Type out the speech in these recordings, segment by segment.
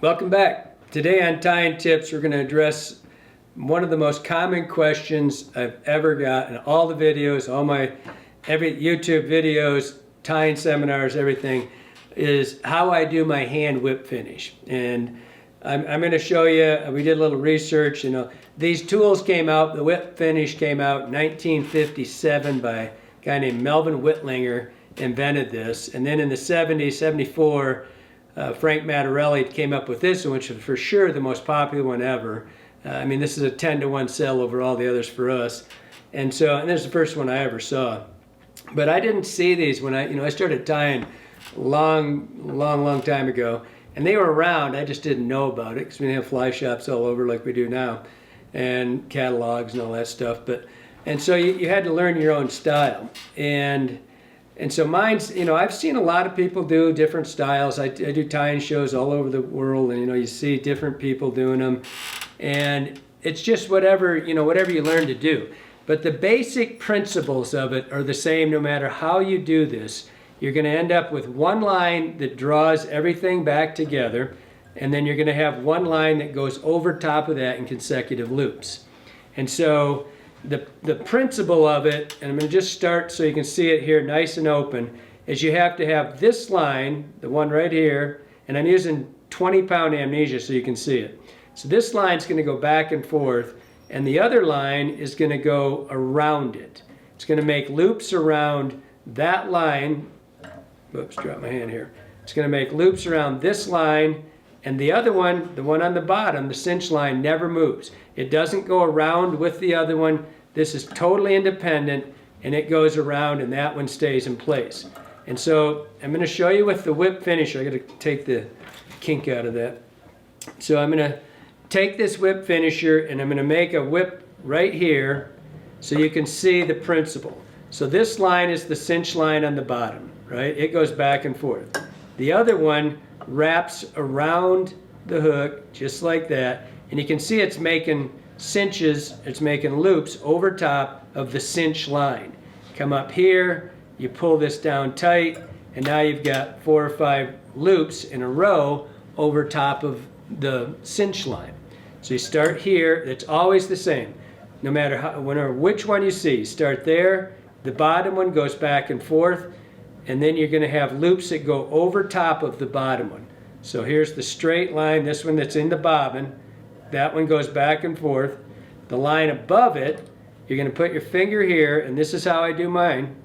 Welcome back. Today on Tying Tips, we're going to address one of the most common questions I've ever got in all the videos, every YouTube videos, tying seminars, everything, is how I do my hand whip finish. And I'm going to show you, we did a little research, these tools came out, the whip finish came out in 1957 by a guy named Melvin Whitlinger, invented this. And then in the 70s, 74, Frank Mattarelli came up with this one, which is for sure the most popular one ever. This is a 10-to-1 sell over all the others for us. And this is the first one I ever saw. But I didn't see these when I started tying long time ago. And they were around, I just didn't know about it because we didn't have fly shops all over like we do now, and catalogs and all that stuff. And so you had to learn your own style. And so mine's, I've seen a lot of people do different styles. I do tying shows all over the world, and you see different people doing them. And it's just whatever you learn to do. But the basic principles of it are the same no matter how you do this. You're going to end up with one line that draws everything back together, and then you're going to have one line that goes over top of that in consecutive loops. And so the principle of it, and I'm going to just start so you can see it here nice and open, is you have to have this line, the one right here, and I'm using 20-pound amnesia so you can see it. So this line's going to go back and forth, and the other line is going to go around it. It's going to make loops around that line. Whoops, dropped my hand here. It's going to make loops around this line, and the other one, the one on the bottom, the cinch line, never moves. It doesn't go around with the other one. This is totally independent, and it goes around, and that one stays in place. And so I'm going to show you with the whip finisher. I got to take the kink out of that. So I'm going to take this whip finisher, and I'm going to make a whip right here so you can see the principle. So this line is the cinch line on the bottom, right? It goes back and forth. The other one wraps around the hook just like that, and you can see it's making cinches, it's making loops over top of the cinch line. Come up here, you pull this down tight, and now you've got 4 or 5 loops in a row over top of the cinch line. So you start here, it's always the same. No matter which one you see, start there, the bottom one goes back and forth, and then you're going to have loops that go over top of the bottom one. So here's the straight line, this one that's in the bobbin, that one goes back and forth. The line above it, you're going to put your finger here, and this is how I do mine,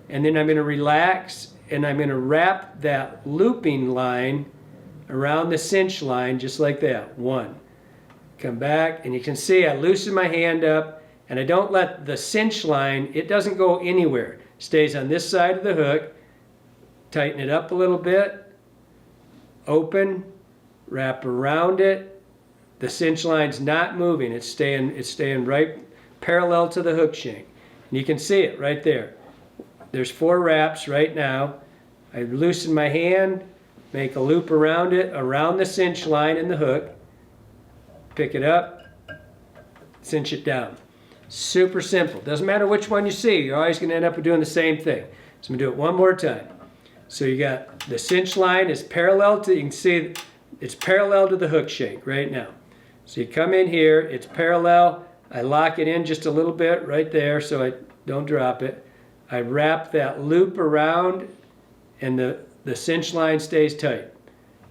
and then I'm going to relax, and I'm going to wrap that looping line around the cinch line just like that. 1. Come back, and you can see I loosen my hand up, and I don't let the cinch line, it doesn't go anywhere. It stays on this side of the hook. Tighten it up a little bit, open, wrap around it. The cinch line's not moving, it's staying right parallel to the hook shank. And you can see it right there. There's 4 wraps right now. I loosen my hand, make a loop around it, around the cinch line in the hook, pick it up, cinch it down. Super simple. Doesn't matter which one you see, you're always going to end up doing the same thing. So I'm going to do it one more time. So you got the cinch line is parallel to, you can see it's parallel to the hook shank right now. So you come in here, it's parallel, I lock it in just a little bit right there so I don't drop it. I wrap that loop around, and the cinch line stays tight.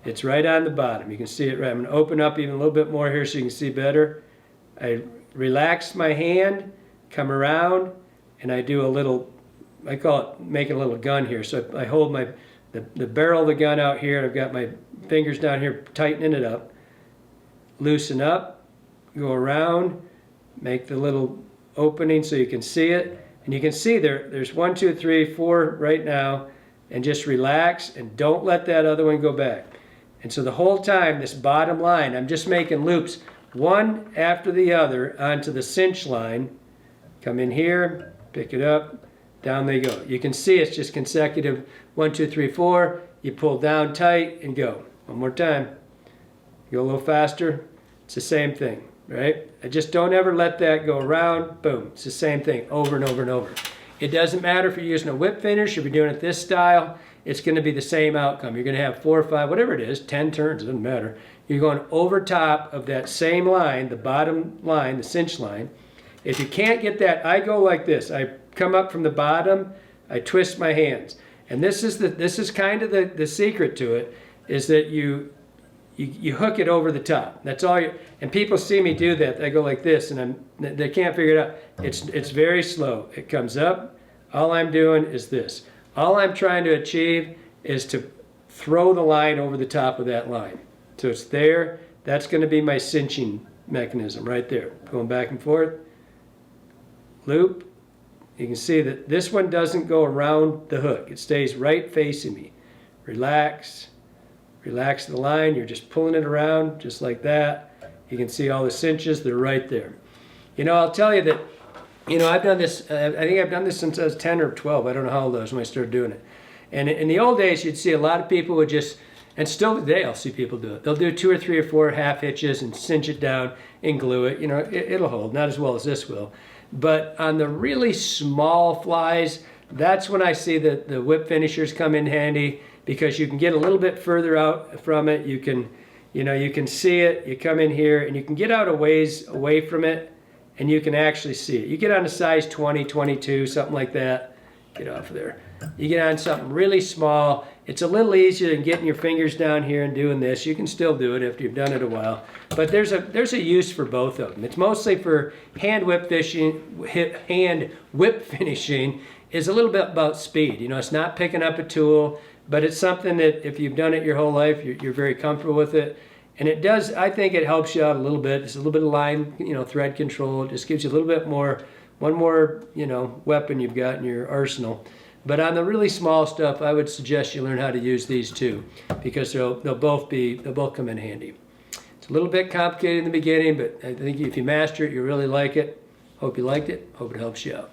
It's right on the bottom. You can see it right. I'm going to open up even a little bit more here so you can see better. I relax my hand, come around, and I do a little, I call it making a little gun here. So I hold the barrel of the gun out here, and I've got my fingers down here tightening it up. Loosen up, go around, make the little opening so you can see it. And you can see there's 1, 2, 3, 4 right now, and just relax and don't let that other one go back. And so the whole time, this bottom line, I'm just making loops one after the other onto the cinch line. Come in here, pick it up, down they go. You can see it's just consecutive 1, 2, 3, 4. You pull down tight and go. One more time. Go a little faster. It's the same thing, right? I just don't ever let that go around. Boom. It's the same thing over and over and over. It doesn't matter if you're using a whip finish, if you're doing it this style, it's going to be the same outcome. You're going to have 4 or 5, whatever it is, 10 turns, doesn't matter. you're going over top of that same line, the bottom line, the cinch line. If you can't get that, I go like this. I come up from the bottom, I twist my hands. And this is kind of the secret to it, is that you hook it over the top. That's all and people see me do that. They go like this, and they can't figure it out. It's very slow. It comes up. All I'm doing is this. All I'm trying to achieve is to throw the line over the top of that line. So it's there. That's going to be my cinching mechanism right there. Going back and forth. Loop. You can see that this one doesn't go around the hook. It stays right facing me. Relax. Relax the line. You're just pulling it around just like that. You can see all the cinches. They're right there. You know, I'll tell you that, you know, I've done this, I think I've done this since I was 10 or 12. I don't know how old I was when I started doing it. And in the old days, you'd see a lot of people would just, and still today I'll see people do it. They'll do 2 or 3 or 4 half hitches and cinch it down and glue it. You know, it'll hold, not as well as this will. But on the really small flies, that's when I see the whip finishers come in handy, because you can get a little bit further out from it. You can, you know, you can see it. You come in here and you can get out a ways away from it, and you can actually see it. You get on a size 20, 22, something like that. Get off of there. You get on something really small. It's a little easier than getting your fingers down here and doing this. You can still do it after you've done it a while. But there's a use for both of them. It's mostly for hand whip finishing is a little bit about speed. You know, it's not picking up a tool, but it's something that if you've done it your whole life, you're very comfortable with it. And it does, I think it helps you out a little bit. It's a little bit of line, you know, thread control. It just gives you a little bit more, one more, you know, weapon you've got in your arsenal. But on the really small stuff, I would suggest you learn how to use these too, because they'll both come in handy. It's a little bit complicated in the beginning, but I think if you master it, you'll really like it. Hope you liked it. Hope it helps you out.